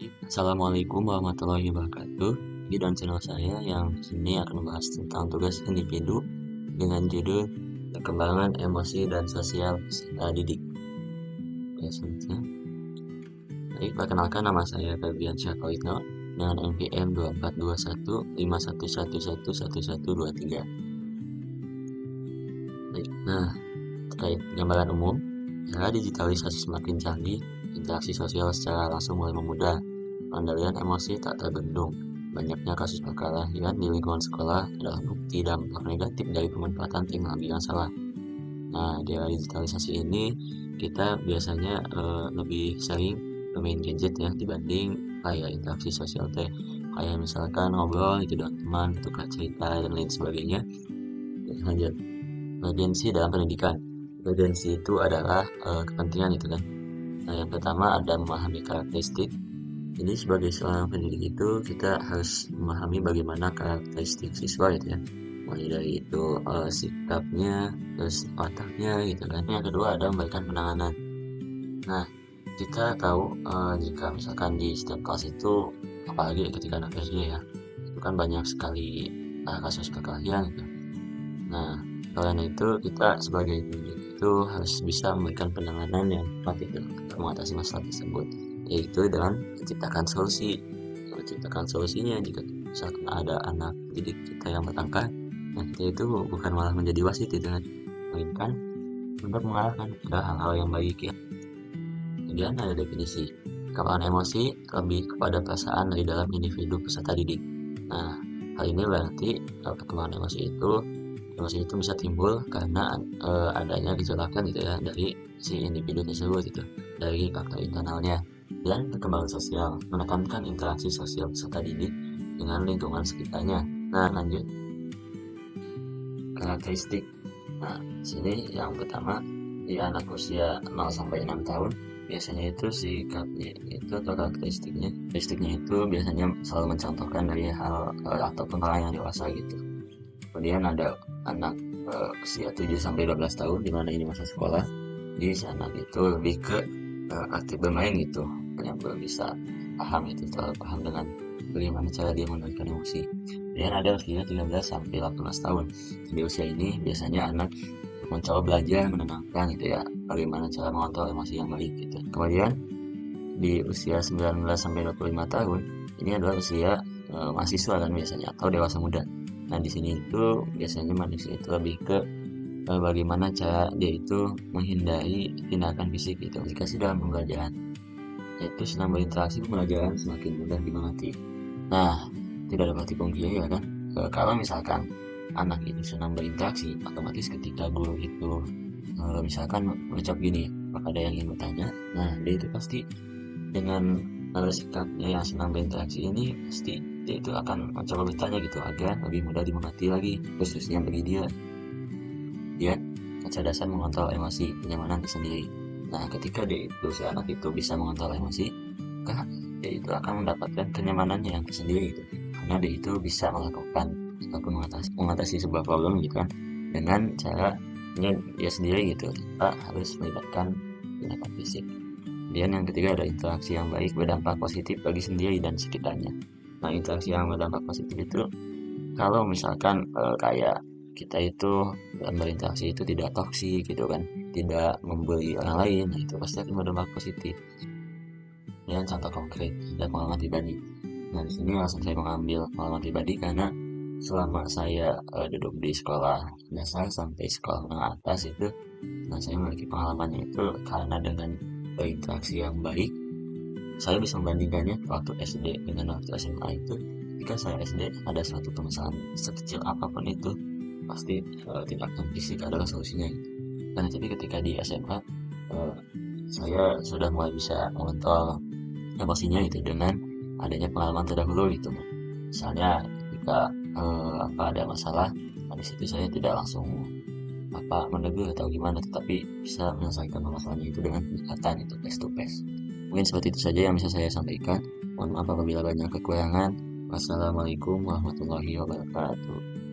Assalamualaikum warahmatullahi wabarakatuh. Di dalam channel saya yang sini akan membahas tentang tugas individu dengan judul perkembangan emosi dan sosial peserta didik. Oke, selanjutnya. Baik, perkenalkan nama saya Febrian Syafawitno dengan NPM 242151111123. Baik, nah terkait gambaran umum, era digitalisasi semakin canggih, interaksi sosial secara langsung mulai memudar. Pengendalian emosi tak terbendung. Banyaknya kasus perkelahian di lingkungan sekolah adalah bukti dampak negatif dari pemanfaatan teknologi yang salah. Nah, di era digitalisasi ini kita biasanya lebih sering bermain gadget ya dibanding kayak interaksi sosial teh. Kayak misalkan ngobrol itu dengan teman, tukar cerita dan lain sebagainya. Lanjut, urgensi dalam pendidikan. Urgensi itu adalah kepentingan itu kan. Nah, yang pertama ada memahami karakteristik. Jadi sebagai seorang pendidik itu kita harus memahami bagaimana karakteristik siswa gitu ya. Mulai dari itu sikapnya, terus otaknya gitu kan. Yang kedua ada memberikan penanganan. Nah, kita tahu jika misalkan di setiap kelas itu, apalagi ketika anak SD ya, itu kan banyak sekali kasus perkelahian gitu. Nah, karena itu kita sebagai pendidik itu harus bisa memberikan penanganan yang tepat itu untuk mengatasi masalah tersebut, yaitu dengan menciptakan solusi. Menciptakan solusinya jika misalkan ada anak didik kita yang bertengkar, nah kita itu bukan malah menjadi wasit itu kan, melainkan untuk mengarahkan ke hal-hal yang baik ya. Kemudian ada definisi kekebalan emosi lebih kepada perasaan dari dalam individu peserta didik. Nah, hal ini berarti perkembangan emosi itu bisa timbul karena adanya gejolakan gitu ya dari si individu tersebut itu, dari faktor internalnya. Dan perkembangan sosial menekankan interaksi sosial peserta didik dengan lingkungan sekitarnya. Nah, lanjut karakteristik. Nah, sini yang pertama di anak usia 0 sampai 6 tahun biasanya itu sikapnya itu atau karakteristiknya itu biasanya selalu mencontohkan dari hal ataupun hal yang dewasa gitu. Kemudian ada anak usia 7 sampai 12 tahun di mana ini masa sekolah. Di sana itu lebih ke aktif bermain gitu, yang belum bisa paham itu, terlalu paham dengan bagaimana cara dia mengendalikan emosi. Kemudian ada usia 13 sampai 18 tahun. Di usia ini biasanya anak mencoba belajar menenangkan gitu ya, bagaimana cara mengontrol emosi yang baik gitu. Kemudian di usia 19 sampai 25 tahun ini adalah usia mahasiswa kan biasanya atau dewasa muda. Nah, di sini itu biasanya manusia itu lebih ke bagaimana cara dia itu menghindari tindakan fisik gitu jika dalam pembelajaran, yaitu senang berinteraksi pembelajaran semakin mudah dimengerti. Nah, tidak dapat dipungkiri ya kan, kalau misalkan anak itu senang berinteraksi, otomatis ketika guru itu misalkan mengucap gini, maka ada yang ingin bertanya, nah dia itu pasti dengan sikapnya yang senang berinteraksi ini pasti dia itu akan mencoba bertanya gitu agar lebih mudah dimengerti lagi, khususnya bagi dia kecerdasan mengontrol emosi, kenyamanan tersendiri. Nah, ketika dia itu si anak itu bisa mengontrol emosi, maka dia itu akan mendapatkan kenyamanannya yang tersendiri gitu, karena dia itu bisa melakukan ataupun mengatasi sebuah problem gitu kan dengan caranya dia sendiri gitu, tanpa harus melibatkan tindakan fisik. Kemudian yang ketiga ada interaksi yang baik berdampak positif bagi sendiri dan sekitarnya. Nah, interaksi yang berdampak positif itu kalau misalkan kayak kita itu dalam berinteraksi itu tidak toksik gitu kan, tidak membuli orang lain, nah itu pasti akan berdampak positif. Dan contoh konkret dan pengalaman pribadi. Nah, di sini langsung saya mengambil pengalaman pribadi karena selama saya duduk di sekolah dasar sampai sekolah menengah atas itu, nah saya memiliki pengalamannya itu karena dengan berinteraksi yang baik, saya bisa membandingkannya waktu SD dengan waktu SMA itu. Ketika saya SD ada suatu permasalahan sekecil apapun itu, pasti tindakan fisik adalah solusinya gitu. Dan tapi ketika di SMA saya sudah mulai bisa mengontrol emosinya itu dengan adanya pengalaman terdahulu gitu. Misalnya ketika ada masalah, di situ saya tidak langsung menegur atau gimana, tetapi bisa menyelesaikan masalahnya itu dengan pendekatan itu face to face. Mungkin seperti itu saja yang bisa saya sampaikan. Mohon maaf apabila banyak kekurangan. Wassalamualaikum warahmatullahi wabarakatuh.